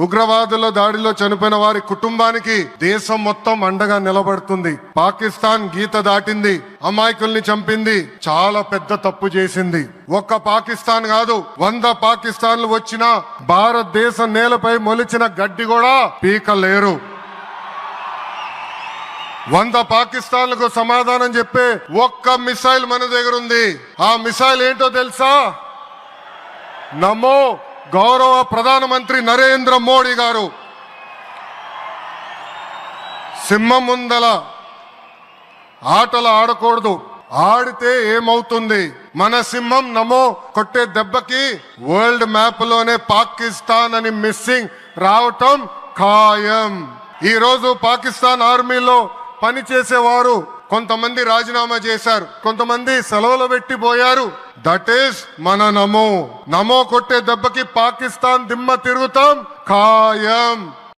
ఉగ్రవాదుల దాడిలో చనిపోయిన వారి కుటుంబానికి దేశం మొత్తం అండగా నిలబడుతుంది. పాకిస్తాన్ గీత దాటింది, అమాయకుల్ని చంపింది, చాలా పెద్ద తప్పు చేసింది. ఒక్క పాకిస్తాన్ కాదు, 100 పాకిస్తాన్లు వచ్చినా భారతదేశం నేలపై మొలిచిన గడ్డి కూడా పీకలేరు. 100 పాకిస్తాన్లకు సమాధానం చెప్పే ఒక్క మిసైల్ మన దగ్గర ఉంది. ఆ మిసైల్ ఏంటో తెలుసా? నమో గౌరవ ప్రధానమంత్రి నరేంద్ర మోడీ గారు. సింహం ముందల ఆటలు ఆడకూడదు, ఆడితే ఏమవుతుంది? మన సింహం నమో కొట్టే దెబ్బకి వరల్డ్ మ్యాప్ లోనే పాకిస్తాన్ అని మిస్సింగ్ రావటం ఖాయం. ఈ రోజు పాకిస్తాన్ ఆర్మీలో పనిచేసేవారు కొంతమంది రాజీనామా చేశారు, కొంతమంది సెలవులు పెట్టిపోయారు. దట్ ఈస్ మన నమో. నమో కొట్టే దెబ్బకి పాకిస్తాన్ దిమ్మ తిరుగుతాం ఖాయం.